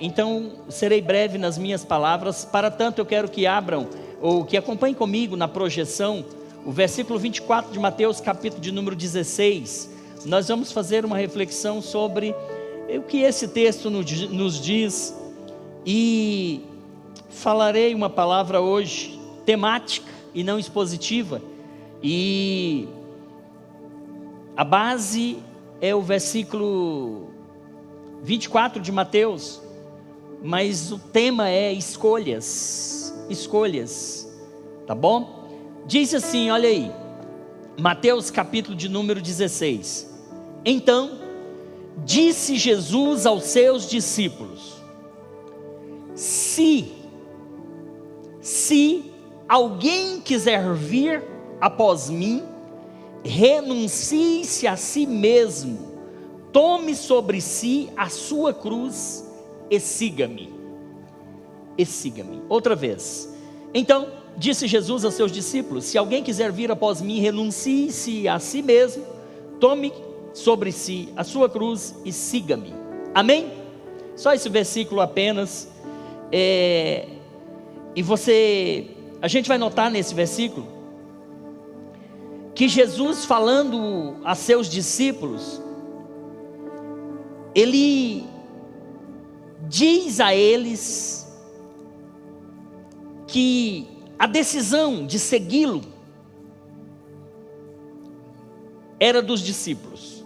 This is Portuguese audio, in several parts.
Então, serei breve nas minhas palavras. Para tanto, eu quero que abram, ou que acompanhem comigo na projeção, o versículo 24 de Mateus, capítulo de número 16. Nós vamos fazer uma reflexão sobre o que esse texto nos diz. E falarei uma palavra hoje temática e não expositiva. E a base é o versículo 24 de Mateus, mas o tema é escolhas, tá bom? Diz assim, olha aí, Mateus capítulo de número 16. Então, disse Jesus aos seus discípulos: se alguém quiser vir após mim, renuncie-se a si mesmo, tome sobre si a sua cruz e siga-me. Outra vez. Então, disse Jesus aos seus discípulos: se alguém quiser vir após mim, renuncie-se a si mesmo, tome sobre si a sua cruz e siga-me. Amém? Só esse versículo apenas. A gente vai notar nesse versículo que Jesus, falando a seus discípulos, ele diz a eles que a decisão de segui-lo era dos discípulos.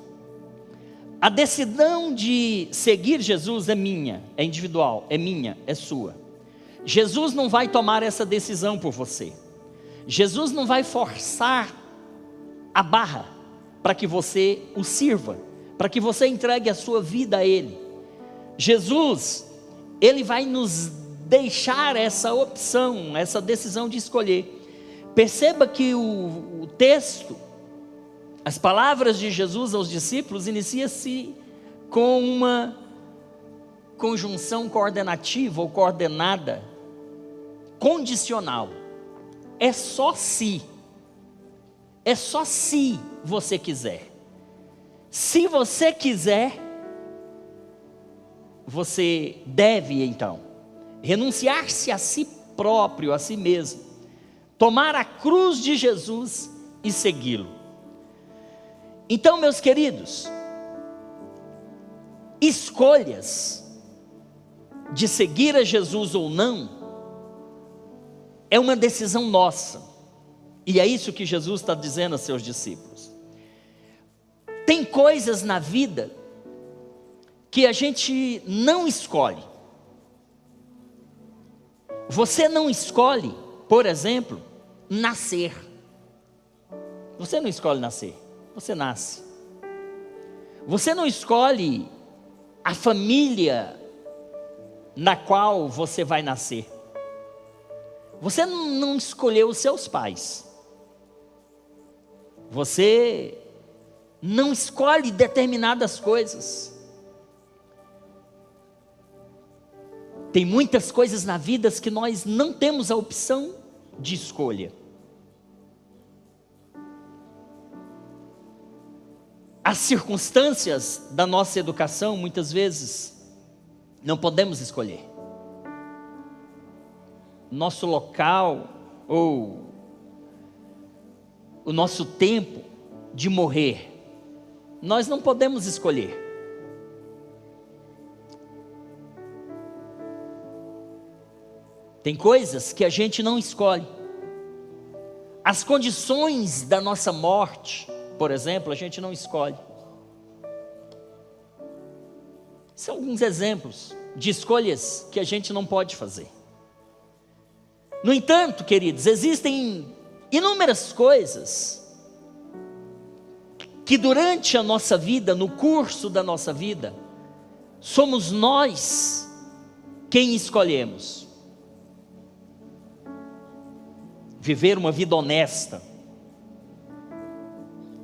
A decisão de seguir Jesus é minha, é individual, é minha, é sua. Jesus não vai tomar essa decisão por você. Jesus não vai forçar a barra para que você o sirva, para que você entregue a sua vida a Ele. Jesus, Ele vai nos deixar essa opção, essa decisão de escolher. Perceba que o texto, as palavras de Jesus aos discípulos, inicia-se com uma conjunção coordenativa ou coordenada, condicional. É só se você quiser. Se você quiser, você deve então renunciar-se a si próprio, a si mesmo, tomar a cruz de Jesus e segui-lo. Então, meus queridos, escolhas de seguir a Jesus ou não é uma decisão nossa, e é isso que Jesus está dizendo a seus discípulos. Tem coisas na vida que a gente não escolhe. Você não escolhe, por exemplo, nascer. Você não escolhe nascer, você nasce. Você não escolhe a família na qual você vai nascer. Você não escolheu os seus pais. Você não escolhe determinadas coisas. Tem muitas coisas na vida que nós não temos a opção de escolha. As circunstâncias da nossa educação, muitas vezes, não podemos escolher. Nosso local ou o nosso tempo de morrer, nós não podemos escolher. Tem coisas que a gente não escolhe. As condições da nossa morte, por exemplo, a gente não escolhe. São alguns exemplos de escolhas que a gente não pode fazer. No entanto, queridos, existem inúmeras coisas que durante a nossa vida, no curso da nossa vida, somos nós quem escolhemos. Viver uma vida honesta,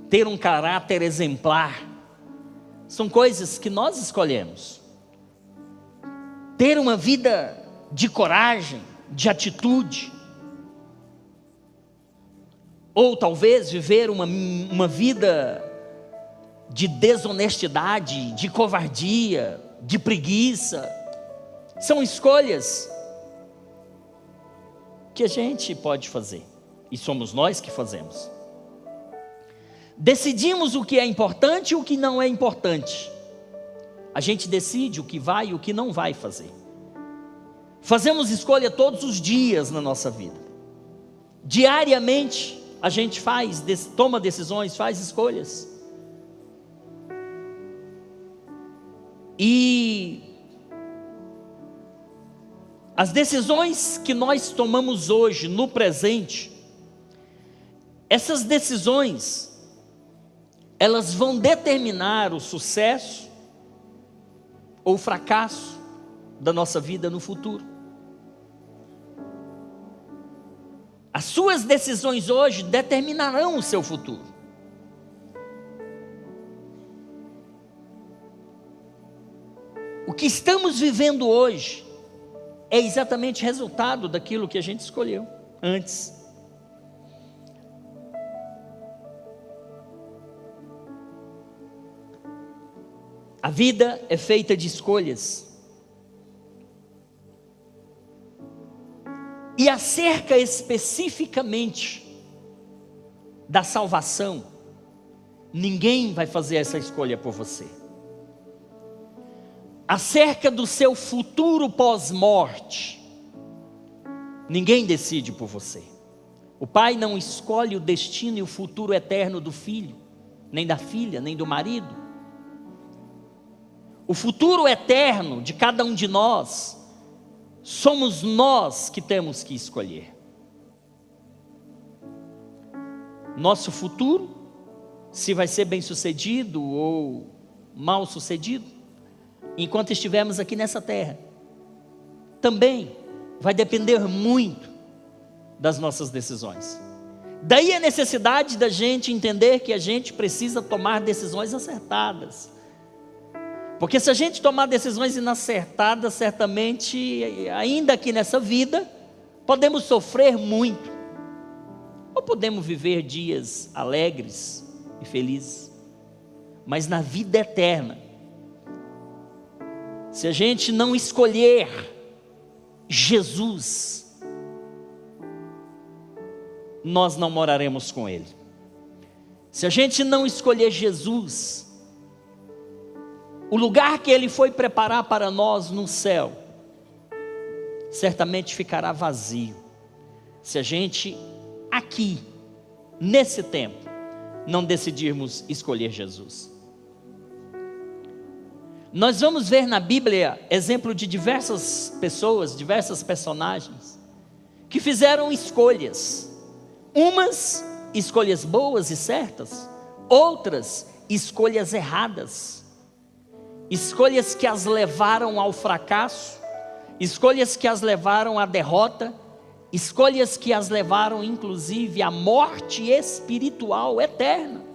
ter um caráter exemplar, são coisas que nós escolhemos. Ter uma vida de coragem, de atitude, ou talvez viver uma vida de desonestidade, de covardia, de preguiça, São escolhas que a gente pode fazer, e somos nós que fazemos. Decidimos o que é importante e o que não é importante. A gente decide o que vai e o que não vai fazer. Fazemos escolha todos os dias na nossa vida. Diariamente a gente toma decisões, faz escolhas. E as decisões que nós tomamos hoje, no presente, essas decisões, elas vão determinar o sucesso ou o fracasso da nossa vida no futuro. As suas decisões hoje determinarão o seu futuro. O que estamos vivendo hoje é exatamente resultado daquilo que a gente escolheu antes. A vida é feita de escolhas. E acerca especificamente da salvação, ninguém vai fazer essa escolha por você. Acerca do seu futuro pós-morte, ninguém decide por você. O pai não escolhe o destino e o futuro eterno do filho, nem da filha, nem do marido. O futuro eterno de cada um de nós, somos nós que temos que escolher. Nosso futuro, se vai ser bem sucedido ou mal sucedido, enquanto estivermos aqui nessa terra, também vai depender muito das nossas decisões. Daí a necessidade da gente entender que a gente precisa tomar decisões acertadas. Porque se a gente tomar decisões inacertadas, certamente, ainda aqui nessa vida, podemos sofrer muito. Ou podemos viver dias alegres e felizes. Mas na vida eterna, se a gente não escolher Jesus, nós não moraremos com Ele. Se a gente não escolher Jesus, o lugar que Ele foi preparar para nós no céu, certamente ficará vazio, se a gente aqui, nesse tempo, não decidirmos escolher Jesus. Nós vamos ver na Bíblia exemplo de diversas pessoas, diversas personagens, que fizeram escolhas, umas escolhas boas e certas, outras escolhas erradas, escolhas que as levaram ao fracasso, escolhas que as levaram à derrota, escolhas que as levaram inclusive à morte espiritual eterna.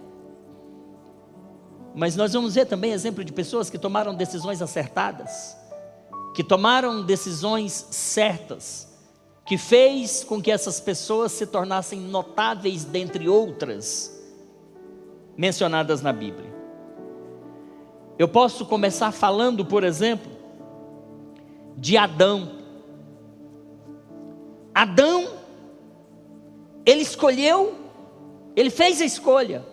Mas nós vamos ver também exemplo de pessoas que tomaram decisões acertadas, que tomaram decisões certas, que fez com que essas pessoas se tornassem notáveis dentre outras mencionadas na Bíblia. Eu posso começar falando, por exemplo, de Adão. Adão, ele escolheu, ele fez a escolha,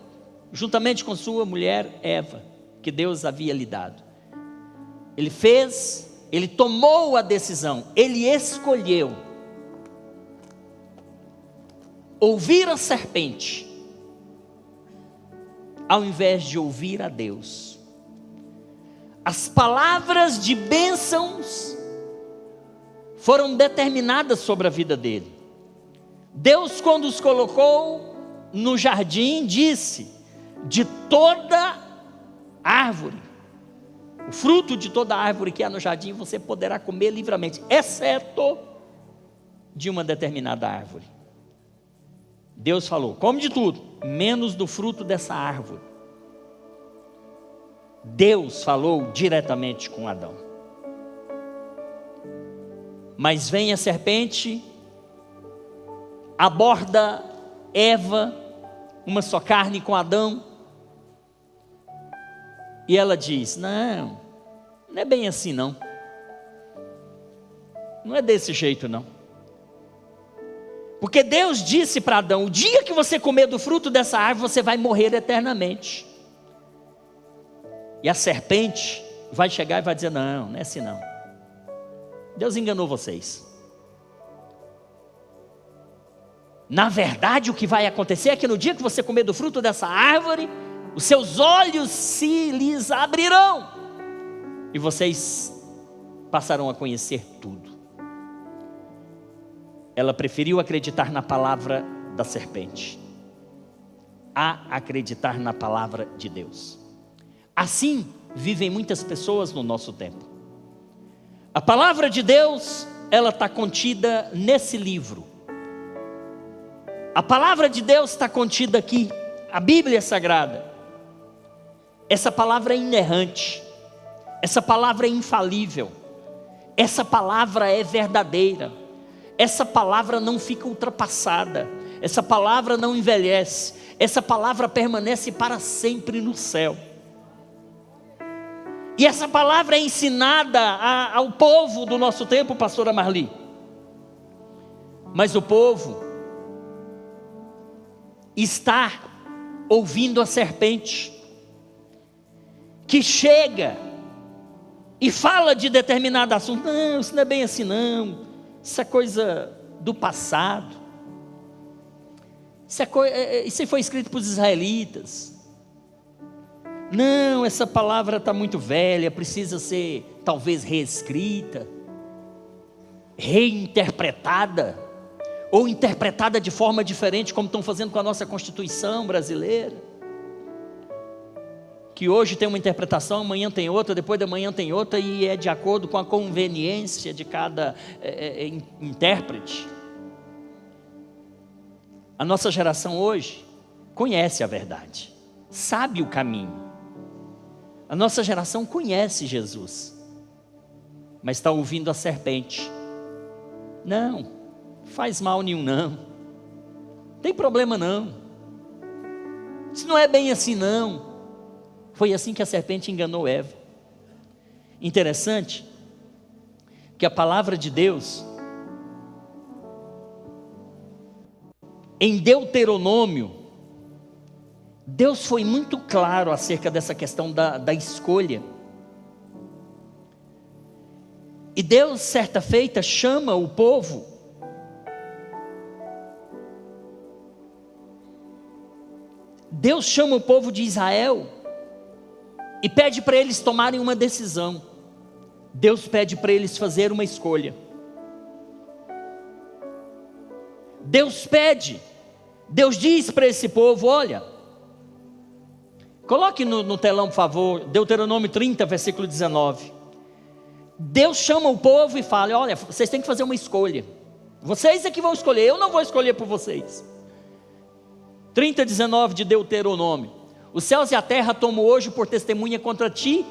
juntamente com sua mulher Eva, que Deus havia lhe dado. Ele tomou a decisão, ele escolheu ouvir a serpente, ao invés de ouvir a Deus. As palavras de bênçãos foram determinadas sobre a vida dele. Deus, quando os colocou no jardim, disse: de toda árvore, o fruto de toda árvore que há no jardim, você poderá comer livremente, exceto de uma determinada árvore. Deus falou: come de tudo, menos do fruto dessa árvore. Deus falou diretamente com Adão. Mas vem a serpente, aborda Eva, uma só carne com Adão, e ela diz: não é bem assim não. Não é desse jeito não. Porque Deus disse para Adão: o dia que você comer do fruto dessa árvore, você vai morrer eternamente. E a serpente vai chegar e vai dizer: não, não é assim não. Deus enganou vocês. Na verdade, o que vai acontecer é que no dia que você comer do fruto dessa árvore, os seus olhos se lhes abrirão, e vocês passarão a conhecer tudo. Ela preferiu acreditar na palavra da serpente a acreditar na palavra de Deus. Assim vivem muitas pessoas no nosso tempo. A palavra de Deus, ela está contida nesse livro. A palavra de Deus está contida aqui, a Bíblia Sagrada. Essa palavra é inerrante, essa palavra é infalível, essa palavra é verdadeira, essa palavra não fica ultrapassada, essa palavra não envelhece, essa palavra permanece para sempre no céu. E essa palavra é ensinada ao povo do nosso tempo, pastora Marli. Mas o povo está ouvindo a serpente, que chega e fala de determinado assunto. Não, isso não é bem assim não, isso é coisa do passado, isso foi escrito para os israelitas. Não, essa palavra está muito velha, precisa ser talvez reescrita, reinterpretada, ou interpretada de forma diferente, como estão fazendo com a nossa Constituição brasileira, que hoje tem uma interpretação, amanhã tem outra, depois de amanhã tem outra, e é de acordo com a conveniência de cada intérprete. A nossa geração hoje conhece a verdade, sabe o caminho. A nossa geração conhece Jesus, mas está ouvindo a serpente. Não, faz mal nenhum não, tem problema não, isso não é bem assim não. Foi assim que a serpente enganou Eva. Interessante que a palavra de Deus, em Deuteronômio, Deus foi muito claro acerca dessa questão da escolha. E Deus, certa feita, chama o povo de Israel e pede para eles tomarem uma decisão. Deus pede para eles fazer uma escolha. Deus diz para esse povo: olha, coloque no telão, por favor, Deuteronômio 30, versículo 19. Deus chama o povo e fala: olha, vocês têm que fazer uma escolha. Vocês é que vão escolher, eu não vou escolher por vocês. 30, 19 de Deuteronômio: os céus e a terra tomo hoje por testemunha contra ti,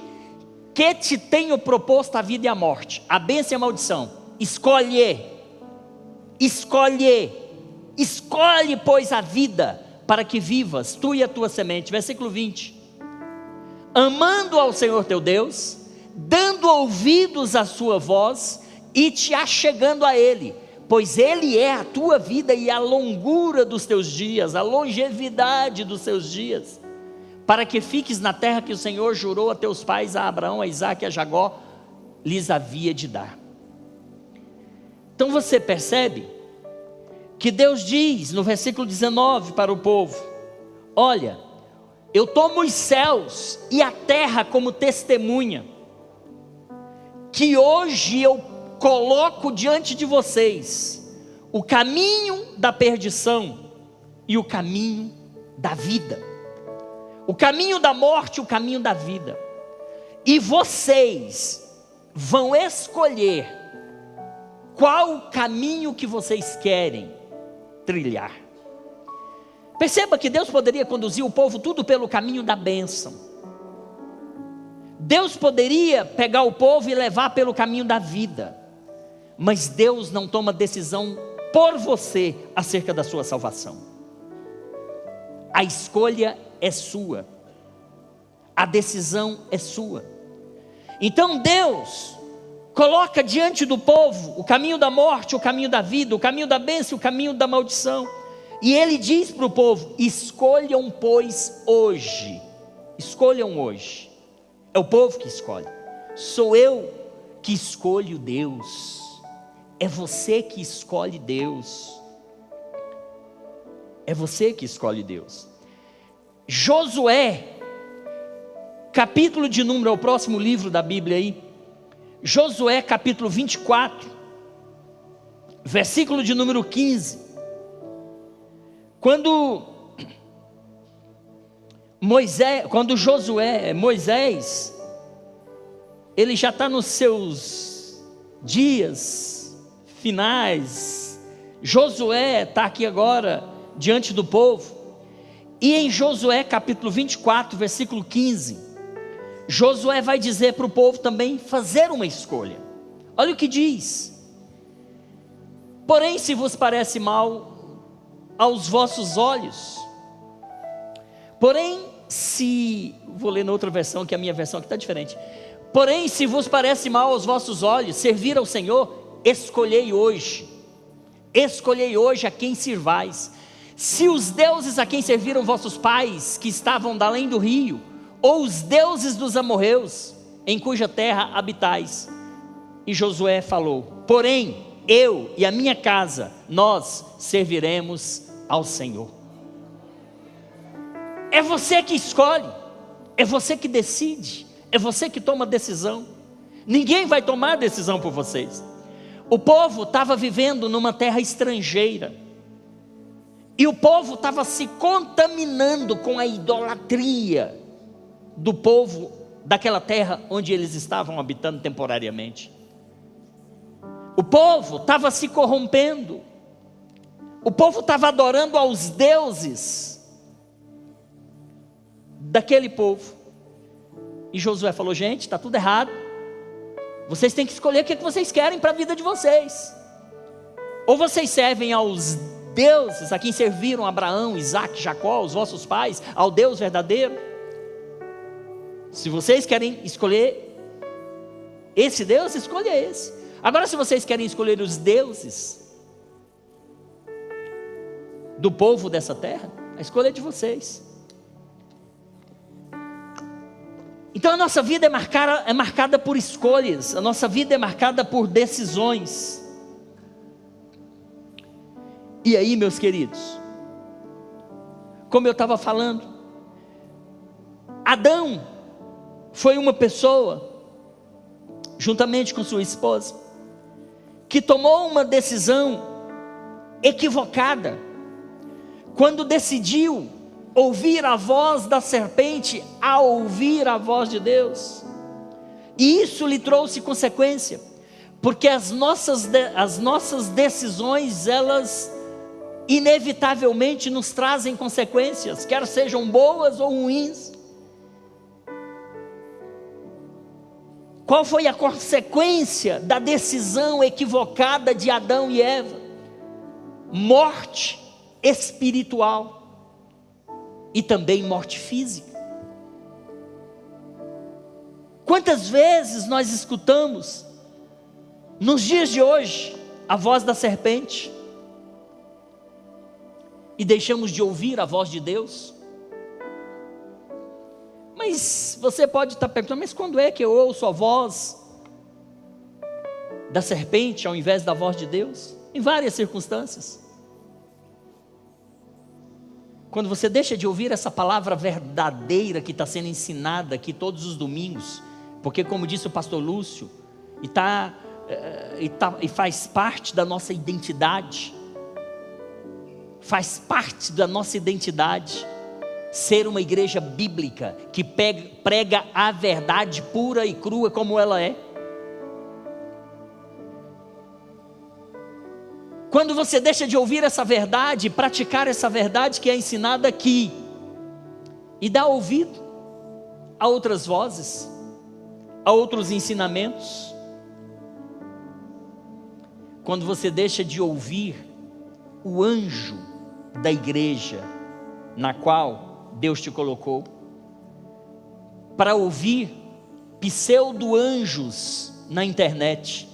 que te tenho proposto a vida e a morte, a bênção e a maldição. Escolhe, pois, a vida, para que vivas, tu e a tua semente. Versículo 20: amando ao Senhor teu Deus, dando ouvidos à sua voz, e te achegando a Ele, pois Ele é a tua vida e a longura dos teus dias, a longevidade dos teus dias, para que fiques na terra que o Senhor jurou a teus pais, a Abraão, a Isaque e a Jacó, lhes havia de dar. Então você percebe que Deus diz no versículo 19 para o povo: olha, eu tomo os céus e a terra como testemunha, que hoje eu coloco diante de vocês o caminho da perdição e o caminho da vida, o caminho da morte, o caminho da vida, e vocês vão escolher qual o caminho que vocês querem trilhar. Perceba que Deus poderia conduzir o povo tudo pelo caminho da bênção. Deus poderia pegar o povo e levar pelo caminho da vida, mas Deus não toma decisão por você acerca da sua salvação. A escolha é sua, a decisão é sua. Então Deus coloca diante do povo o caminho da morte, o caminho da vida, o caminho da bênção, o caminho da maldição. E ele diz para o povo: escolham, pois, hoje. Escolham hoje. É o povo que escolhe. Sou eu que escolho Deus. É você que escolhe Deus. É você que escolhe Deus. Josué, capítulo de número, é o próximo livro da Bíblia aí. Josué capítulo 24, versículo de número 15. Quando Moisés, ele já está nos seus dias finais. Josué está aqui agora diante do povo. E em Josué capítulo 24, versículo 15, Josué vai dizer para o povo também fazer uma escolha. Olha o que diz: porém, se vos parece mal aos vossos olhos, vou ler na outra versão, que a minha versão aqui está diferente. Porém, se vos parece mal aos vossos olhos servir ao Senhor, escolhei hoje a quem sirvais. Se os deuses a quem serviram vossos pais, que estavam da além do rio, ou os deuses dos amorreus, em cuja terra habitais. E Josué falou: porém, eu e a minha casa, nós serviremos ao Senhor. É você que escolhe, é você que decide, é você que toma decisão. Ninguém vai tomar decisão por vocês. O povo estava vivendo numa terra estrangeira, e o povo estava se contaminando com a idolatria do povo daquela terra onde eles estavam habitando temporariamente. O povo estava se corrompendo, o povo estava adorando aos deuses daquele povo. E Josué falou: gente, está tudo errado, vocês têm que escolher o que vocês querem para a vida de vocês. Ou vocês servem aos deuses a quem serviram Abraão, Isaque, Jacó, os vossos pais, ao Deus verdadeiro. Se vocês querem escolher esse Deus, escolha esse. Agora, se vocês querem escolher os deuses do povo dessa terra, a escolha é de vocês. Então a nossa vida é marcada por escolhas, a nossa vida é marcada por decisões. E aí, meus queridos, como eu estava falando, Adão foi uma pessoa, juntamente com sua esposa, que tomou uma decisão equivocada, quando decidiu ouvir a voz da serpente, a ouvir a voz de Deus. E isso lhe trouxe consequência, porque as nossas decisões, elas inevitavelmente nos trazem consequências, quer sejam boas ou ruins. Qual foi a consequência da decisão equivocada de Adão e Eva? Morte espiritual e também morte física. Quantas vezes nós escutamos nos dias de hoje a voz da serpente e deixamos de ouvir a voz de Deus? Mas você pode estar perguntando: mas quando é que eu ouço a voz da serpente ao invés da voz de Deus? Em várias circunstâncias. Quando você deixa de ouvir essa palavra verdadeira que está sendo ensinada aqui todos os domingos, porque, como disse o pastor Lúcio, e faz parte da nossa identidade, ser uma igreja bíblica, que prega a verdade pura e crua como ela é. Quando você deixa de ouvir essa verdade, praticar essa verdade que é ensinada aqui, e dá ouvido a outras vozes, a outros ensinamentos, quando você deixa de ouvir o anjo da igreja na qual Deus te colocou, para ouvir pseudo-anjos na internet,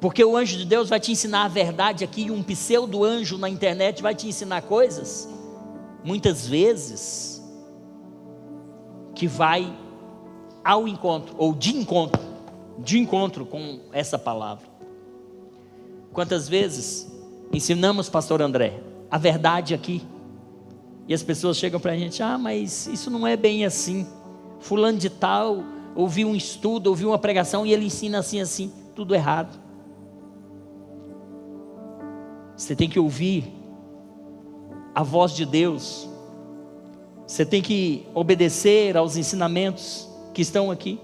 porque o anjo de Deus vai te ensinar a verdade aqui, e um pseudo anjo na internet vai te ensinar coisas, muitas vezes, que vai ao encontro, ou de encontro com essa palavra. Quantas vezes ensinamos, pastor André, a verdade aqui, e as pessoas chegam para a gente: mas isso não é bem assim, fulano de tal ouviu um estudo, ouviu uma pregação, e ele ensina assim, tudo errado. Você tem que ouvir a voz de Deus, você tem que obedecer aos ensinamentos que estão aqui.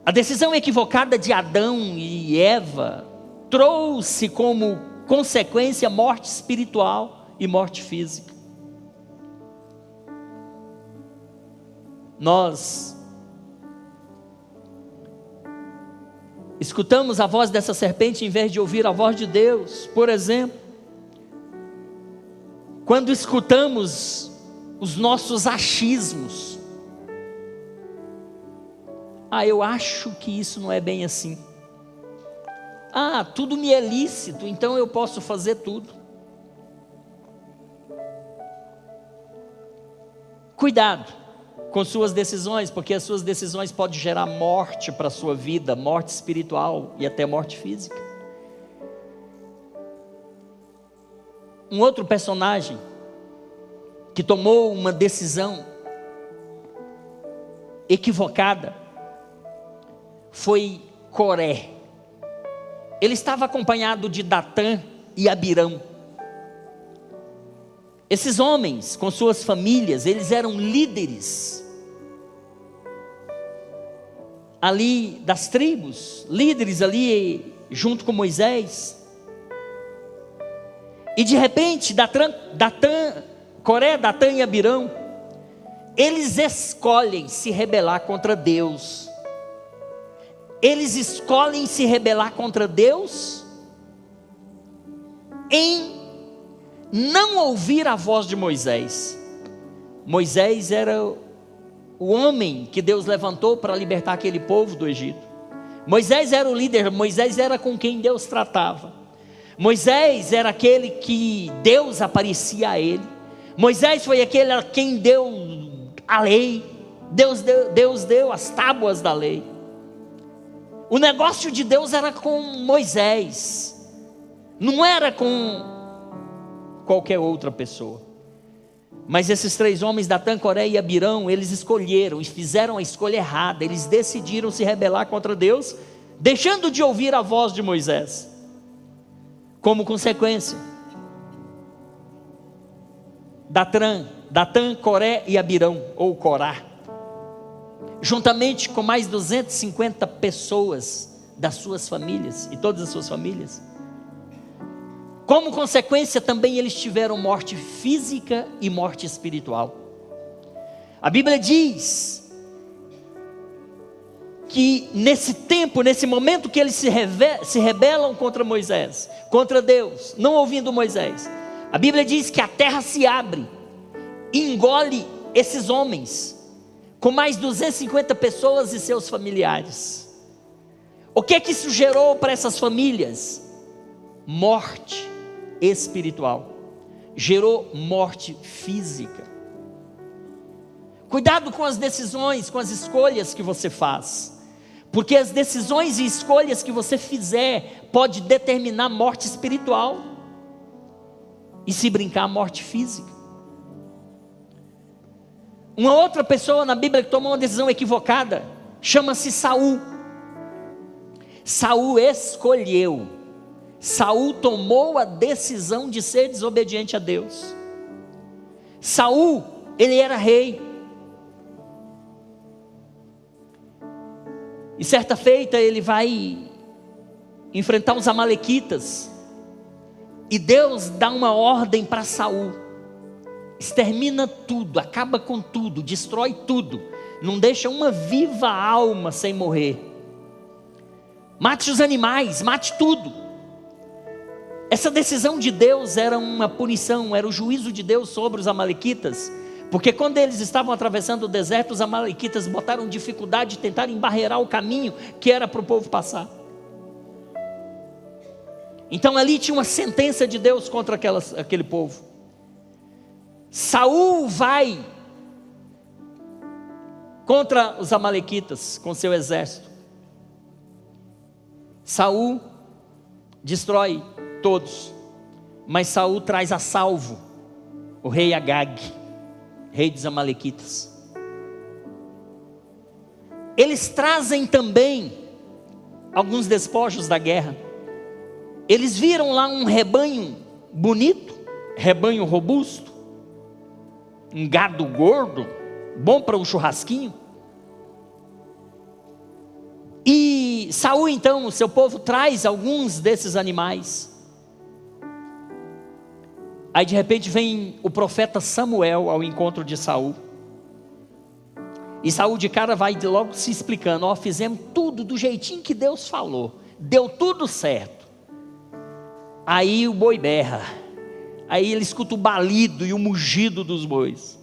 A decisão equivocada de Adão e Eva trouxe como consequência morte espiritual e morte física. Nós escutamos a voz dessa serpente em vez de ouvir a voz de Deus. Por exemplo, quando escutamos os nossos achismos: eu acho que isso não é bem assim. Tudo me é lícito, então eu posso fazer tudo. Cuidado com suas decisões, porque as suas decisões podem gerar morte para a sua vida, morte espiritual e até morte física. Um outro personagem que tomou uma decisão equivocada foi Coré. Ele estava acompanhado de Datã e Abirão. Esses homens, com suas famílias, eles eram líderes ali das tribos, líderes ali junto com Moisés. E de repente, Coré, Datã e Abirão, eles escolhem se rebelar contra Deus. Eles escolhem se rebelar contra Deus em não ouvir a voz de Moisés. Moisés era o homem que Deus levantou para libertar aquele povo do Egito. Moisés era o líder, Moisés era com quem Deus tratava. Moisés era aquele que Deus aparecia a ele. Moisés foi aquele a quem deu a lei. Deus deu as tábuas da lei. O negócio de Deus era com Moisés, não era com qualquer outra pessoa. Mas esses três homens, Datã, Coré e Abirão, eles escolheram e fizeram a escolha errada. Eles decidiram se rebelar contra Deus, deixando de ouvir a voz de Moisés. Como consequência, Datã, Coré e Abirão, ou Corá, juntamente com mais 250 pessoas das suas famílias, e todas as suas famílias, como consequência também eles tiveram morte física e morte espiritual. A Bíblia diz que nesse tempo, nesse momento que eles se rebelam contra Moisés, contra Deus, não ouvindo Moisés, a Bíblia diz que a terra se abre e engole esses homens, com mais 250 pessoas e seus familiares. O que é que isso gerou para essas famílias? Morte espiritual. Gerou morte física. Cuidado com as decisões, com as escolhas que você faz, porque as decisões e escolhas que você fizer pode determinar morte espiritual, e se brincar, morte física. Uma outra pessoa na Bíblia que tomou uma decisão equivocada chama-se Saul. Saul escolheu, Saul tomou a decisão de ser desobediente a Deus. Saul, ele era rei, e certa feita ele vai enfrentar os amalequitas, e Deus dá uma ordem para Saul: extermina tudo, acaba com tudo, destrói tudo, não deixa uma viva alma sem morrer, mate os animais, mate tudo. Essa decisão de Deus era uma punição, era o juízo de Deus sobre os amalequitas, Porque quando eles estavam atravessando o deserto, os amalequitas botaram dificuldade de tentar embarrear o caminho que era para o povo passar. Então ali tinha uma sentença de Deus contra aquele povo. Saul vai contra os amalequitas com seu exército. Saul destrói todos, mas Saul traz a salvo o rei Agag, rei dos amalequitas. Eles trazem também alguns despojos da guerra. Eles viram lá um rebanho bonito, rebanho robusto, um gado gordo, bom para um churrasquinho. E Saul então, o seu povo, traz alguns desses animais. Aí de repente vem o profeta Samuel ao encontro de Saul. E Saul de cara vai logo se explicando: ó, fizemos tudo do jeitinho que Deus falou, deu tudo certo. Aí o boi berra, aí ele escuta o balido e o mugido dos bois.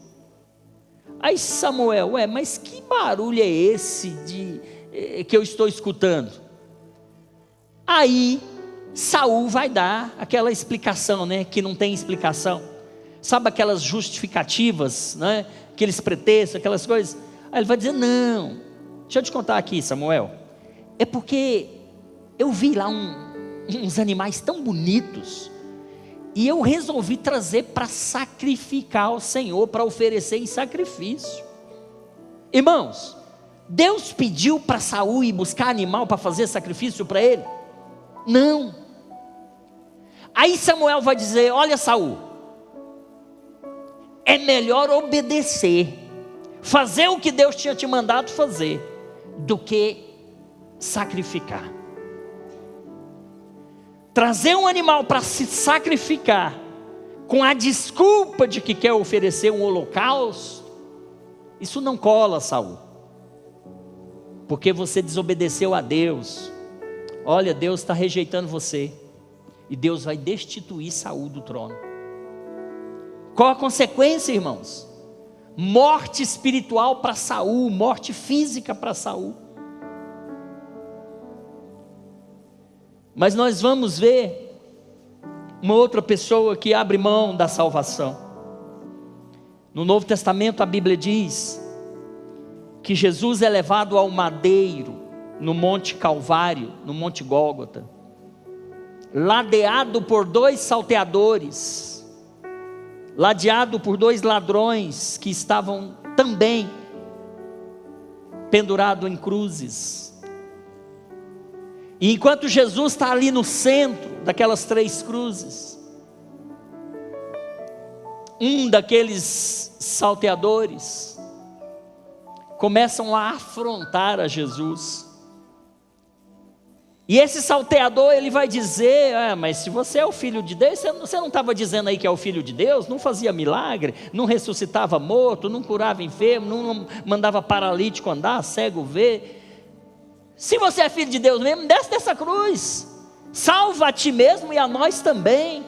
Aí Samuel: mas que barulho é esse que eu estou escutando? Aí Saul vai dar aquela explicação, né, que não tem explicação. Sabe aquelas justificativas, né, aqueles pretextos, aquelas coisas. Aí ele vai dizer: não, deixa eu te contar aqui, Samuel, é porque eu vi lá uns animais tão bonitos, e eu resolvi trazer para sacrificar ao Senhor, para oferecer em sacrifício. Irmãos, Deus pediu para Saul ir buscar animal para fazer sacrifício para ele? Não. Aí Samuel vai dizer: olha, Saul, é melhor obedecer, fazer o que Deus tinha te mandado fazer, do que sacrificar. Trazer um animal para se sacrificar, com a desculpa de que quer oferecer um holocausto, isso não cola, Saul, porque você desobedeceu a Deus. Olha, Deus está rejeitando você, e Deus vai destituir Saul do trono. Qual a consequência, irmãos? Morte espiritual para Saul, morte física para Saul. Mas nós vamos ver uma outra pessoa que abre mão da salvação. No Novo Testamento a Bíblia diz que Jesus é levado ao madeiro, no Monte Calvário, no Monte Gólgota, ladeado por 2 salteadores, ladeado por 2 ladrões que estavam também pendurados em cruzes. E enquanto Jesus está ali no centro daquelas 3 cruzes, um daqueles salteadores começam a afrontar a Jesus. E esse salteador, ele vai dizer: mas se você é o Filho de Deus, você não estava dizendo aí que é o Filho de Deus? Não fazia milagre, não ressuscitava morto, não curava enfermo, não mandava paralítico andar, cego ver. Se você é Filho de Deus mesmo, desce dessa cruz, salva a ti mesmo e a nós também.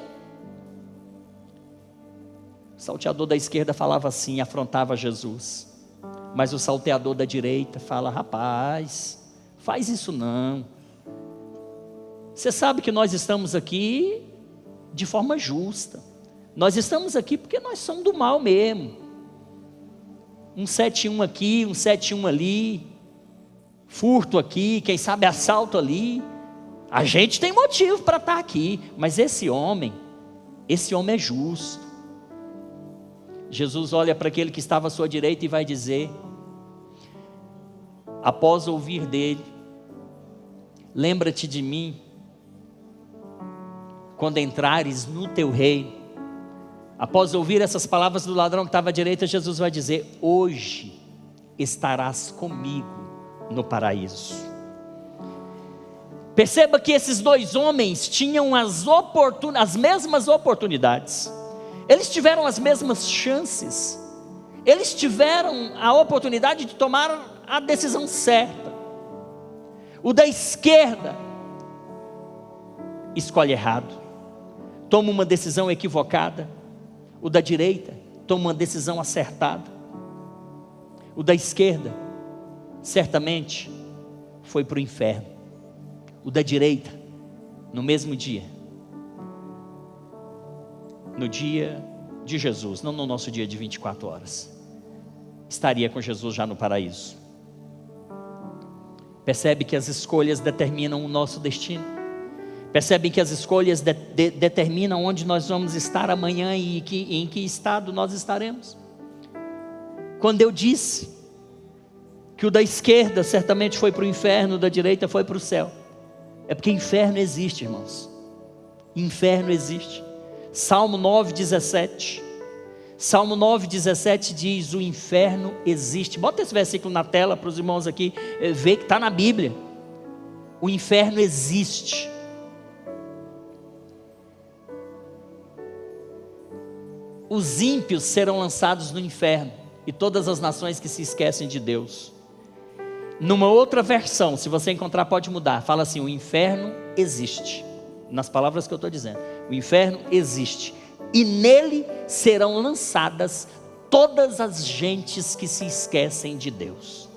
O salteador da esquerda falava assim, afrontava Jesus. Mas o salteador da direita fala: rapaz, faz isso não. Você sabe que nós estamos aqui de forma justa. Nós estamos aqui porque nós somos do mal mesmo. 171 aqui, 171 ali, furto aqui, quem sabe assalto ali. A gente tem motivo para estar aqui, mas esse homem é justo. Jesus olha para aquele que estava à sua direita e vai dizer, após ouvir dele: lembra-te de mim quando entrares no teu reino. Após ouvir essas palavras do ladrão que estava à direita, Jesus vai dizer: hoje estarás comigo no paraíso. Perceba que esses 2 homens tinham as mesmas oportunidades. Eles tiveram as mesmas chances. Eles tiveram a oportunidade de tomar a decisão certa. O da esquerda escolhe errado, toma uma decisão equivocada. O da direita toma uma decisão acertada. O da esquerda, certamente, foi para o inferno. O da direita, no mesmo dia, no dia de Jesus, não no nosso dia de 24 horas, estaria com Jesus já no paraíso. Percebe que as escolhas determinam o nosso destino? Percebem que as escolhas determinam onde nós vamos estar amanhã e em que estado nós estaremos? Quando eu disse que o da esquerda certamente foi para o inferno, o da direita foi para o céu, é porque inferno existe, irmãos. Inferno existe. Salmo 9:17. Salmo 9:17 diz: o inferno existe. Bota esse versículo na tela para os irmãos aqui ver que está na Bíblia. O inferno existe. Os ímpios serão lançados no inferno, e todas as nações que se esquecem de Deus. Numa outra versão, se você encontrar pode mudar, fala assim: o inferno existe. Nas palavras que eu estou dizendo, o inferno existe, e nele serão lançadas todas as gentes que se esquecem de Deus.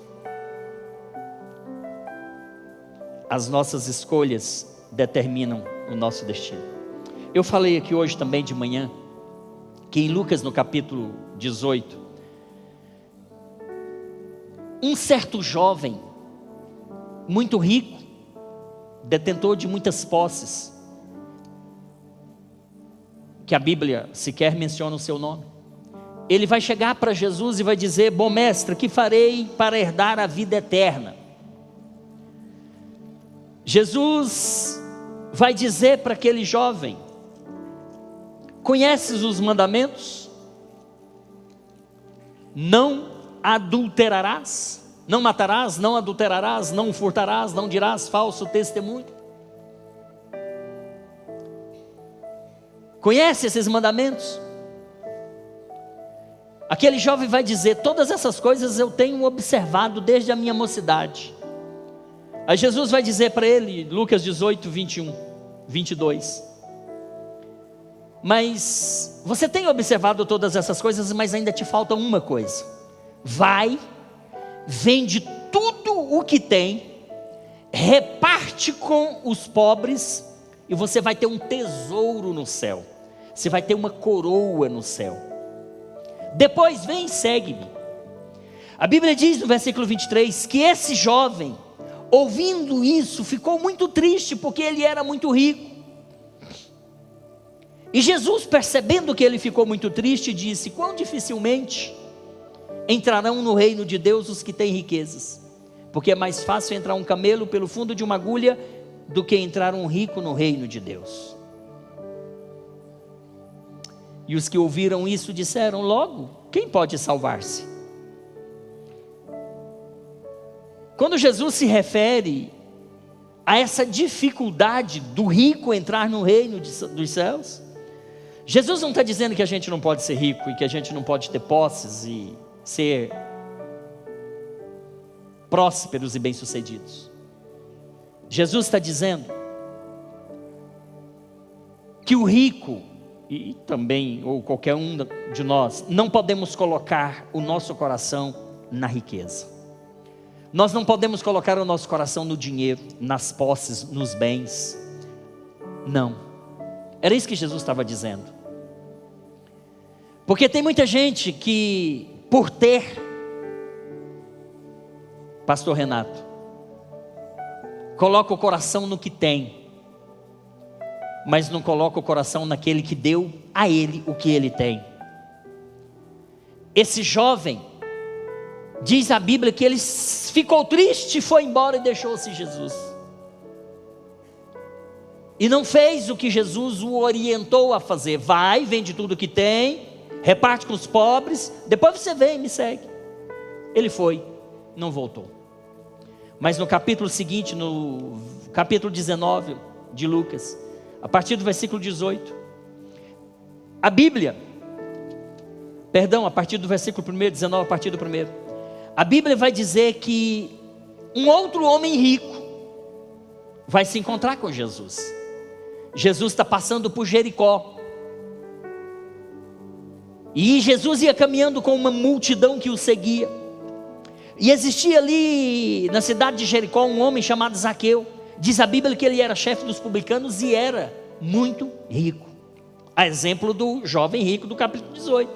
As nossas escolhas determinam o nosso destino. Eu falei aqui hoje também de manhã, que em Lucas no capítulo 18, um certo jovem, muito rico, detentor de muitas posses, que a Bíblia sequer menciona o seu nome, ele vai chegar para Jesus e vai dizer: bom mestre, que farei para herdar a vida eterna? Jesus vai dizer para aquele jovem: conheces os mandamentos? Não adulterarás, não matarás, não adulterarás, não furtarás, não dirás falso testemunho. Conhece esses mandamentos? Aquele jovem vai dizer: todas essas coisas eu tenho observado desde a minha mocidade. Aí Jesus vai dizer para ele, Lucas 18, 21, 22: mas você tem observado todas essas coisas, mas ainda te falta uma coisa. Vai, vende tudo o que tem, reparte com os pobres, e você vai ter um tesouro no céu. Você vai ter uma coroa no céu. Depois vem e segue-me. A Bíblia diz no versículo 23 que esse jovem, ouvindo isso, ficou muito triste, porque ele era muito rico. E Jesus, percebendo que ele ficou muito triste, disse: quão dificilmente entrarão no reino de Deus os que têm riquezas, porque é mais fácil entrar um camelo pelo fundo de uma agulha do que entrar um rico no reino de Deus. E os que ouviram isso disseram: logo, quem pode salvar-se? Quando Jesus se refere a essa dificuldade do rico entrar no reino dos céus, Jesus não está dizendo que a gente não pode ser rico e que a gente não pode ter posses e ser prósperos e bem-sucedidos. Jesus está dizendo que o rico, e também, ou qualquer um de nós, não podemos colocar o nosso coração na riqueza. Nós não podemos colocar o nosso coração no dinheiro, nas posses, nos bens. Não. Era isso que Jesus estava dizendo. Porque tem muita gente que, por ter, pastor Renato, coloca o coração no que tem, mas não coloca o coração naquele que deu a ele o que ele tem. Esse jovem, diz a Bíblia que ele ficou triste, foi embora e deixou-se Jesus. E não fez o que Jesus o orientou a fazer. Vai, vende tudo que tem, reparte com os pobres, depois você vem e me segue. Ele foi, não voltou. Mas no capítulo seguinte, no capítulo 19 de Lucas, a partir do versículo 18, a Bíblia, a partir do versículo 1, 19, a partir do 1, a Bíblia vai dizer que um outro homem rico vai se encontrar com Jesus. Jesus está passando por Jericó. E Jesus ia caminhando com uma multidão que o seguia. E existia ali na cidade de Jericó um homem chamado Zaqueu. Diz a Bíblia que ele era chefe dos publicanos e era muito rico. A exemplo do jovem rico do capítulo 18.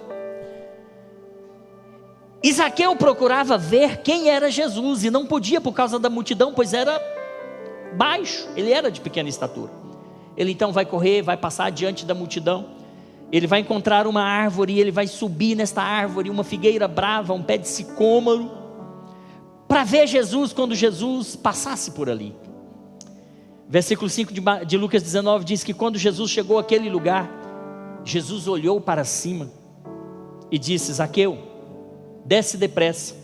E Zaqueu procurava ver quem era Jesus e não podia por causa da multidão, pois era baixo, ele era de pequena estatura. Ele então vai correr, vai passar diante da multidão. Ele vai encontrar uma árvore e ele vai subir nesta árvore, uma figueira brava, um pé de sicômoro, para ver Jesus quando Jesus passasse por ali. Versículo 5 de Lucas 19 diz que quando Jesus chegou àquele lugar, Jesus olhou para cima e disse: Zaqueu, desce depressa,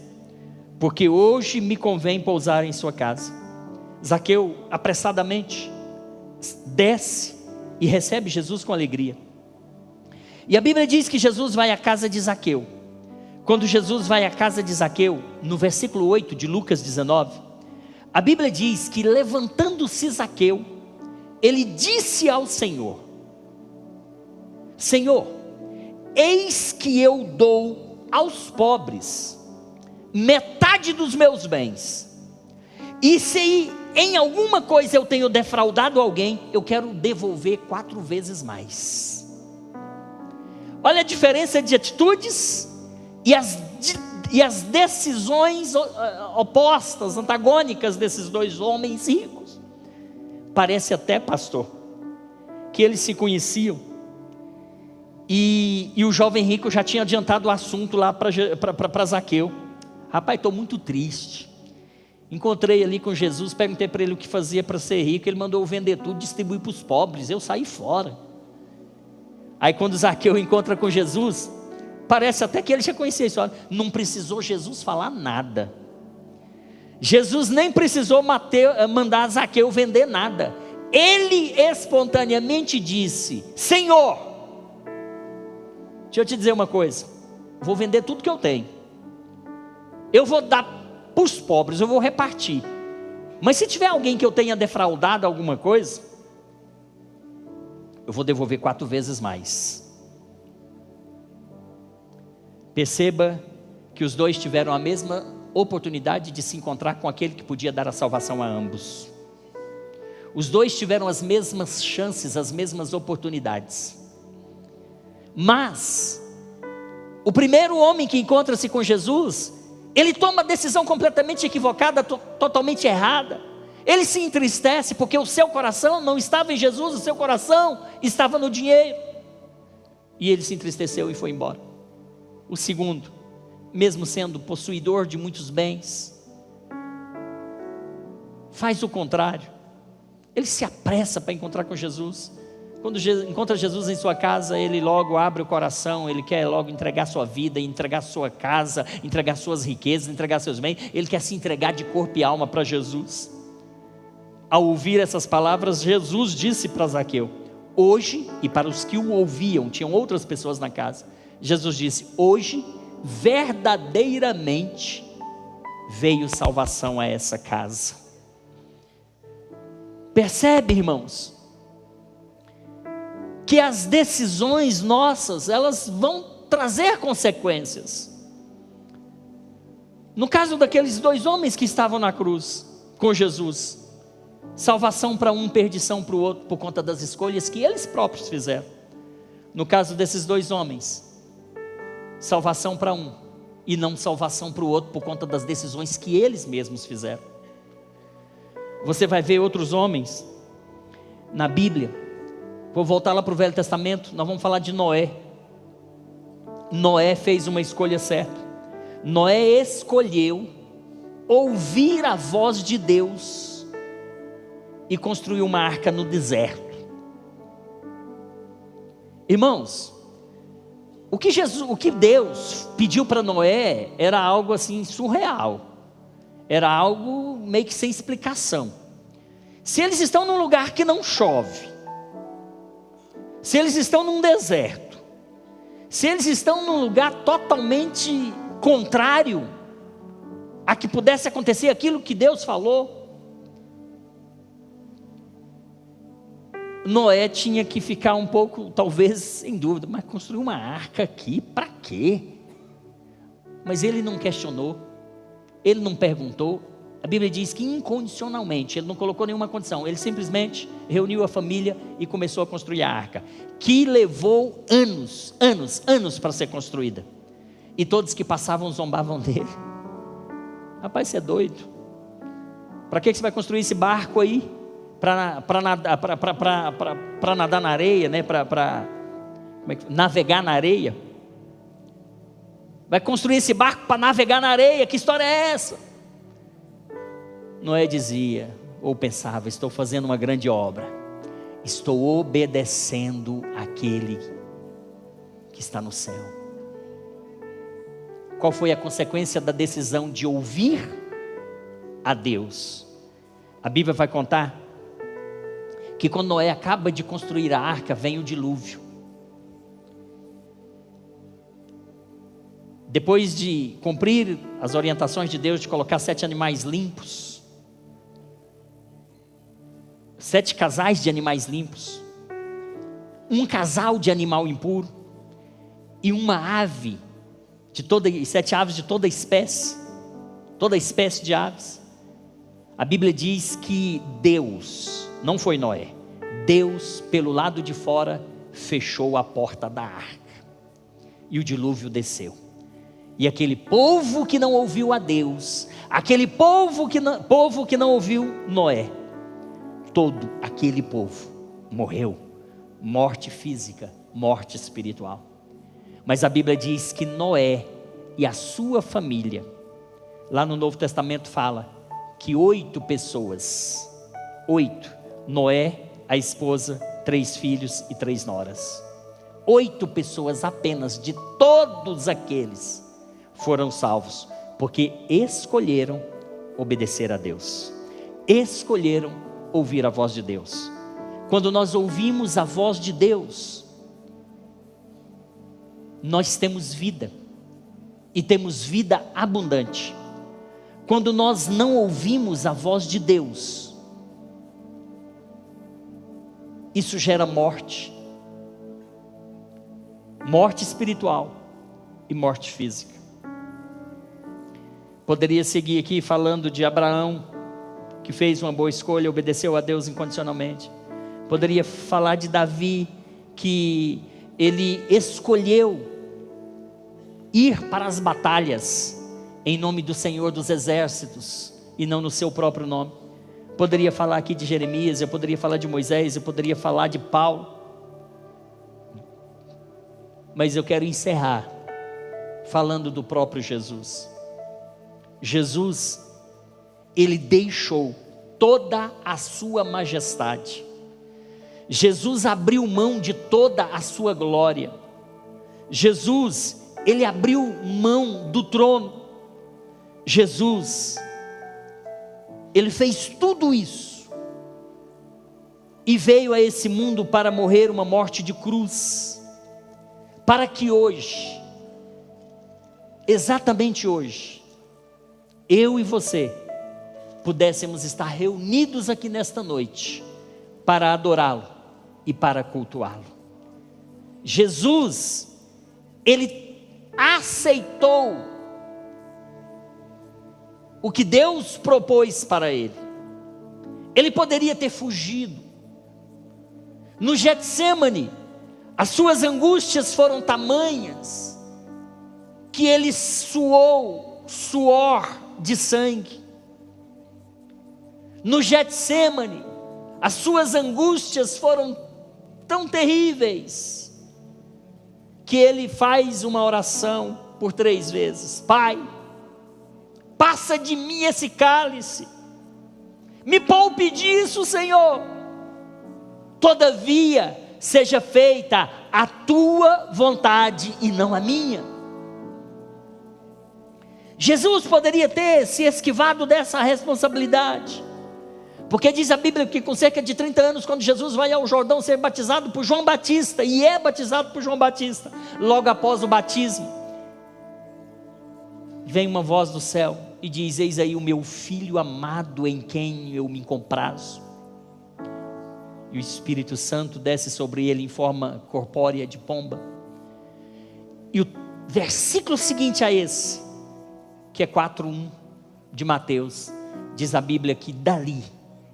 porque hoje me convém pousar em sua casa. Zaqueu apressadamente desce e recebe Jesus com alegria. E a Bíblia diz que Jesus vai à casa de Zaqueu. Quando Jesus vai à casa de Zaqueu, no versículo 8 de Lucas 19, a Bíblia diz que levantando-se Zaqueu, ele disse ao Senhor: Senhor, eis que eu dou aos pobres metade dos meus bens, e se em alguma coisa eu tenho defraudado alguém, eu quero devolver 4 vezes mais. Olha a diferença de atitudes e as decisões opostas, antagônicas desses dois homens ricos. Parece até, pastor, que eles se conheciam e o jovem rico já tinha adiantado o assunto lá para Zaqueu. Rapaz, estou muito triste. Encontrei ali com Jesus, perguntei para ele o que fazia para ser rico. Ele mandou eu vender tudo, distribuir para os pobres. Eu saí fora. Aí quando Zaqueu encontra com Jesus, parece até que ele já conhecia isso. Não precisou Jesus falar nada. Jesus nem precisou mandar Zaqueu vender nada. Ele espontaneamente disse: Senhor, deixa eu te dizer uma coisa, vou vender tudo que eu tenho, eu vou dar para os pobres, eu vou repartir. Mas se tiver alguém que eu tenha defraudado alguma coisa, eu vou devolver 4 vezes mais. Perceba que os dois tiveram a mesma oportunidade de se encontrar com aquele que podia dar a salvação a ambos. Os dois tiveram as mesmas chances, as mesmas oportunidades. Mas o primeiro homem que encontra-se com Jesus, ele toma a decisão completamente equivocada, totalmente errada. Ele se entristece porque o seu coração não estava em Jesus, o seu coração estava no dinheiro. E ele se entristeceu e foi embora. O segundo, mesmo sendo possuidor de muitos bens, faz o contrário. Ele se apressa para encontrar com Jesus. Quando encontra Jesus em sua casa, ele logo abre o coração, ele quer logo entregar sua vida, entregar sua casa, entregar suas riquezas, entregar seus bens. Ele quer se entregar de corpo e alma para Jesus. Ao ouvir essas palavras, Jesus disse para Zaqueu, hoje, e para os que o ouviam, tinham outras pessoas na casa, Jesus disse, hoje, verdadeiramente, veio salvação a essa casa. Percebe, irmãos, que as decisões nossas, elas vão trazer consequências. No caso daqueles 2 homens que estavam na cruz com Jesus, salvação para um, perdição para o outro, por conta das escolhas que eles próprios fizeram. No caso desses 2 homens, salvação para um e não salvação para o outro, por conta das decisões que eles mesmos fizeram. Você vai ver outros homens na Bíblia. Vou voltar lá para o Velho Testamento. Nós vamos falar de Noé. Noé fez uma escolha certa. Noé escolheu ouvir a voz de Deus e construiu uma arca no deserto. Irmãos, o que Deus pediu para Noé era algo assim surreal. Era algo meio que sem explicação. Se eles estão num lugar que não chove, se eles estão num deserto, se eles estão num lugar totalmente contrário a que pudesse acontecer aquilo que Deus falou, Noé tinha que ficar um pouco, talvez, em dúvida, mas construir uma arca aqui, para quê? Mas ele não questionou, ele não perguntou. A Bíblia diz que incondicionalmente, ele não colocou nenhuma condição, ele simplesmente reuniu a família e começou a construir a arca, que levou anos para ser construída, e todos que passavam zombavam dele. Rapaz, você é doido, para que você vai construir esse barco aí? Para nadar na areia, né? Navegar na areia? Vai construir esse barco para navegar na areia? Que história é essa? Noé dizia, ou pensava: estou fazendo uma grande obra, estou obedecendo aquele que está no céu. Qual foi a consequência da decisão de ouvir a Deus? A Bíblia vai contar que quando Noé acaba de construir a arca, vem o dilúvio. Depois de cumprir as orientações de Deus de colocar 7 animais limpos, 7 casais de animais limpos, um casal de animal impuro e uma ave e 7 aves de toda espécie de aves. A Bíblia diz que Deus, não foi Noé, Deus pelo lado de fora fechou a porta da arca e o dilúvio desceu. E aquele povo que não ouviu a Deus, aquele povo que não ouviu Noé, todo aquele povo morreu, morte física, morte espiritual. Mas a Bíblia diz que Noé e a sua família, lá no Novo Testamento fala que 8 pessoas, 8, Noé, a esposa, 3 filhos e 3 noras, 8 pessoas apenas de todos aqueles foram salvos, porque escolheram obedecer a Deus, escolheram ouvir a voz de Deus. Quando nós ouvimos a voz de Deus, nós temos vida, e temos vida abundante. Quando nós não ouvimos a voz de Deus, isso gera morte espiritual e morte física. Poderia seguir aqui falando de Abraão, que fez uma boa escolha, obedeceu a Deus incondicionalmente. Poderia falar de Davi, que ele escolheu ir para as batalhas em nome do Senhor dos Exércitos e não no seu próprio nome. Poderia falar aqui de Jeremias, eu poderia falar de Moisés, eu poderia falar de Paulo, mas eu quero encerrar falando do próprio Jesus. Jesus, ele deixou toda a sua majestade, Jesus abriu mão de toda a sua glória, Jesus, ele abriu mão do trono, Jesus, ele fez tudo isso, e veio a esse mundo para morrer uma morte de cruz, para que hoje, exatamente hoje, eu e você pudéssemos estar reunidos aqui nesta noite para adorá-lo e para cultuá-lo. Jesus, ele aceitou o que Deus propôs para ele. Ele poderia ter fugido. No Getsêmani, as suas angústias foram tamanhas que ele suou suor de sangue. No Getsêmani, as suas angústias foram tão terríveis que ele faz uma oração por 3 vezes: Pai, passa de mim esse cálice, me poupe disso, Senhor, todavia seja feita a tua vontade e não a minha. Jesus poderia ter se esquivado dessa responsabilidade, porque diz a Bíblia que com cerca de 30 anos, quando Jesus vai ao Jordão ser batizado por João Batista, e é batizado por João Batista, logo após o batismo, vem uma voz do céu e diz: eis aí o meu filho amado, em quem eu me comprazo. e o Espírito Santo desce sobre ele em forma corpórea de pomba. E o versículo seguinte a esse, que é 4:1 de Mateus, diz a Bíblia que dali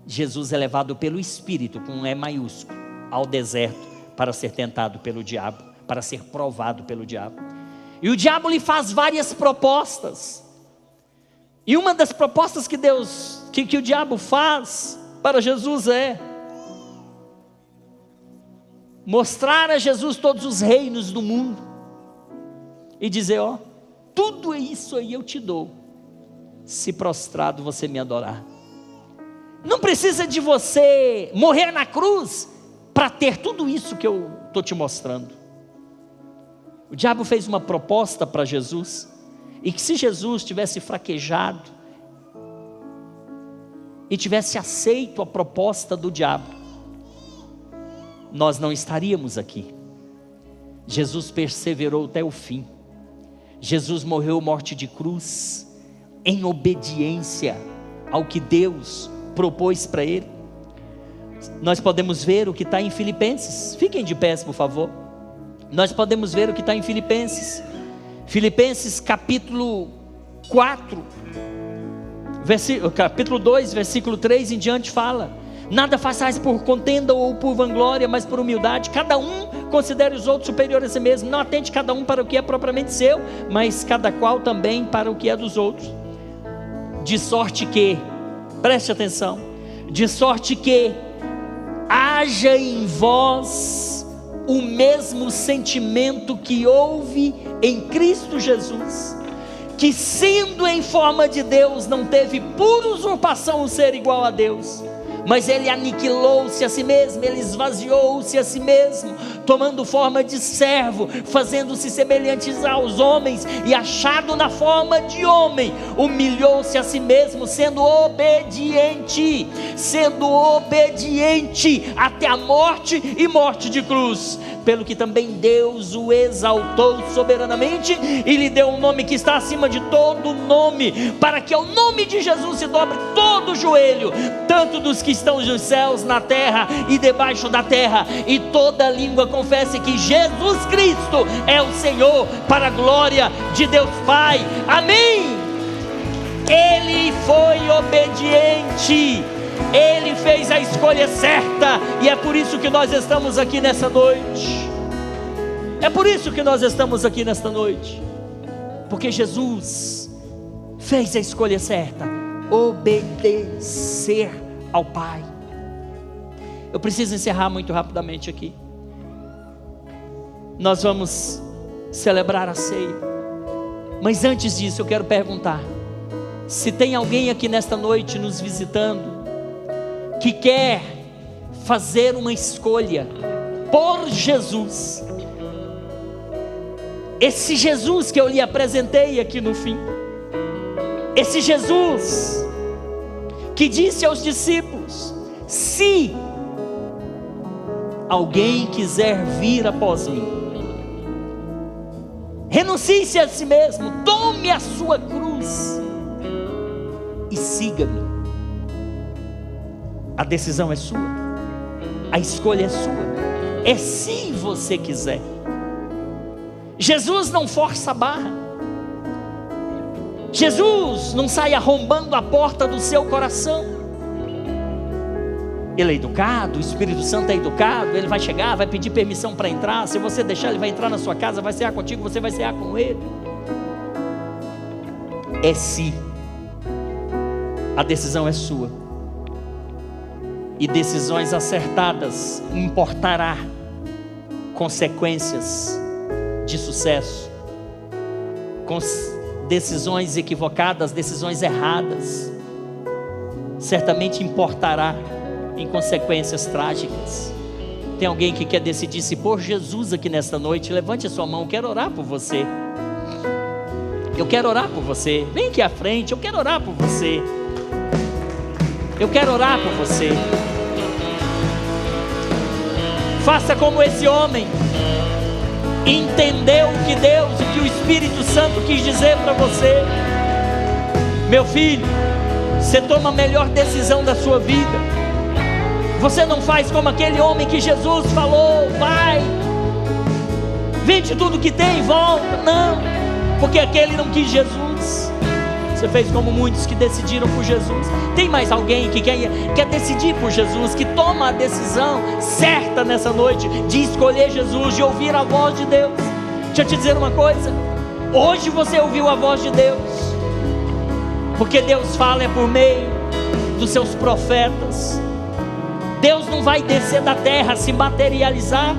Jesus é levado pelo Espírito, com um E maiúsculo, ao deserto para ser tentado pelo diabo, para ser provado pelo diabo. E o diabo lhe faz várias propostas. E uma das propostas que o diabo faz para Jesus é mostrar a Jesus todos os reinos do mundo e dizer: ó, tudo isso aí eu te dou, se prostrado você me adorar. Não precisa de você morrer na cruz para ter tudo isso que eu estou te mostrando. O diabo fez uma proposta para Jesus, e que se Jesus tivesse fraquejado e tivesse aceito a proposta do diabo, nós não estaríamos aqui. Jesus perseverou até o fim. Jesus morreu morte de cruz em obediência ao que Deus propôs para ele. Nós podemos ver o que está em Filipenses. Fiquem de pé, por favor. Nós podemos ver o que está em Filipenses. Filipenses capítulo 4, capítulo 2, versículo 3 em diante fala: nada façais por contenda ou por vanglória, mas por humildade. Cada um considere os outros superiores a si mesmo. Não atente cada um para o que é propriamente seu, mas cada qual também para o que é dos outros. De sorte que, preste atenção, de sorte que haja em vós o mesmo sentimento que houve em Cristo Jesus, que sendo em forma de Deus, não teve por usurpação o ser igual a Deus, mas ele aniquilou-se a si mesmo, ele esvaziou-se a si mesmo, tomando forma de servo, fazendo-se semelhantes aos homens, e achado na forma de homem, humilhou-se a si mesmo, sendo obediente até a morte e morte de cruz. Pelo que também Deus o exaltou soberanamente e lhe deu um nome que está acima de todo nome, para que ao nome de Jesus se dobre todo o joelho, tanto dos que estão nos céus, na terra e debaixo da terra, e toda língua confesse que Jesus Cristo é o Senhor, para a glória de Deus Pai. Amém. Ele foi obediente, ele fez a escolha certa, e é por isso que nós estamos aqui nessa noite. É por isso que nós estamos aqui nesta noite, porque Jesus fez a escolha certa: obedecer ao Pai. Eu preciso encerrar muito rapidamente aqui. Nós vamos celebrar a ceia, mas antes disso eu quero perguntar: se tem alguém aqui nesta noite nos visitando que quer fazer uma escolha por Jesus, esse Jesus que eu lhe apresentei aqui no fim, esse Jesus que disse aos discípulos: se alguém quiser vir após mim, renuncie-se a si mesmo, tome a sua cruz e siga-me. A decisão é sua, a escolha é sua, é se você quiser. Jesus não força a barra, Jesus não sai arrombando a porta do seu coração. Ele é educado, o Espírito Santo é educado, ele vai chegar, vai pedir permissão para entrar. Se você deixar, ele vai entrar na sua casa, vai cear contigo, você vai cear com ele. É se, a decisão é sua, e decisões acertadas importará consequências de sucesso. Decisões equivocadas, decisões erradas, certamente importará em consequências trágicas. Tem alguém que quer decidir se por Jesus aqui nesta noite? Levante a sua mão, eu quero orar por você. Eu quero orar por você. Vem aqui à frente, eu quero orar por você. Eu quero orar por você. Faça como esse homem entendeu o que Deus, o que o Espírito Santo quis dizer para você. Meu filho, você toma a melhor decisão da sua vida. Você não faz como aquele homem que Jesus falou: vai, vende tudo que tem e volta. Não, porque aquele não quis Jesus. Você fez como muitos que decidiram por Jesus. Tem mais alguém que quer decidir por Jesus, que toma a decisão certa nessa noite de escolher Jesus, de ouvir a voz de Deus? Deixa eu te dizer uma coisa: hoje você ouviu a voz de Deus, porque Deus fala por meio dos seus profetas. Deus não vai descer da terra, se materializar.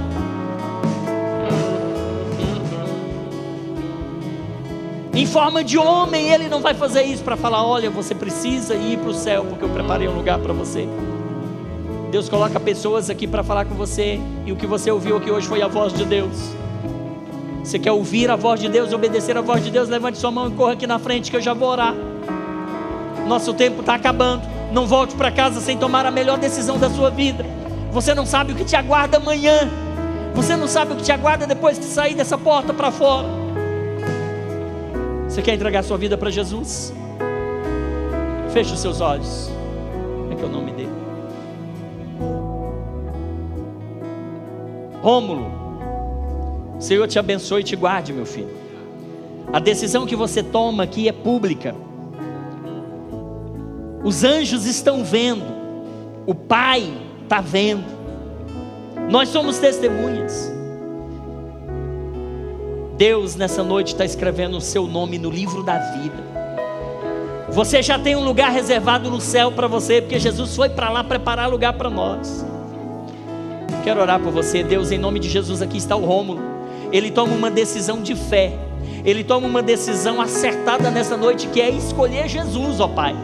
Em forma de homem, Ele não vai fazer isso para falar: olha, você precisa ir para o céu, porque eu preparei um lugar para você. Deus coloca pessoas aqui para falar com você, e o que você ouviu aqui hoje foi a voz de Deus. Você quer ouvir a voz de Deus, obedecer a voz de Deus? Levante sua mão e corra aqui na frente que eu já vou orar. Nosso tempo está acabando. Não volte para casa sem tomar a melhor decisão da sua vida. Você não sabe o que te aguarda amanhã. Você não sabe o que te aguarda depois que sair dessa porta para fora. Você quer entregar sua vida para Jesus? Feche os seus olhos. É que é o nome dele. Rômulo, o Senhor te abençoe e te guarde, meu filho. A decisão que você toma aqui é pública. Os anjos estão vendo, o Pai está vendo. Nós somos testemunhas. Deus nessa noite está escrevendo o seu nome no livro da vida. Você já tem um lugar reservado no céu para você, porque Jesus foi para lá preparar lugar para nós. Quero orar por você. Deus, em nome de Jesus, aqui está o Rômulo. Ele toma uma decisão de fé. Ele toma uma decisão acertada nessa noite, que é escolher Jesus, ó Pai.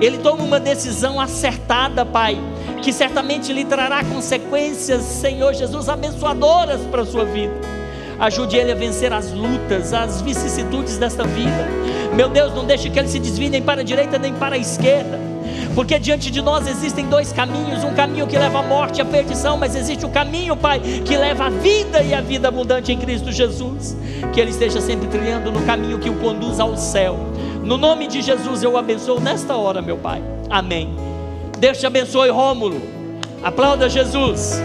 Ele toma uma decisão acertada, Pai, que certamente lhe trará consequências, Senhor Jesus, abençoadoras para a sua vida. Ajude ele a vencer as lutas, as vicissitudes desta vida. Meu Deus, não deixe que ele se desvie nem para a direita nem para a esquerda, porque diante de nós existem dois caminhos: um caminho que leva à morte e à perdição, mas existe o caminho, Pai, que leva à vida e à vida abundante em Cristo Jesus. Que ele esteja sempre trilhando no caminho que o conduz ao céu. No nome de Jesus eu o abençoo nesta hora, meu Pai. Amém. Deus te abençoe, Rômulo. Aplauda Jesus.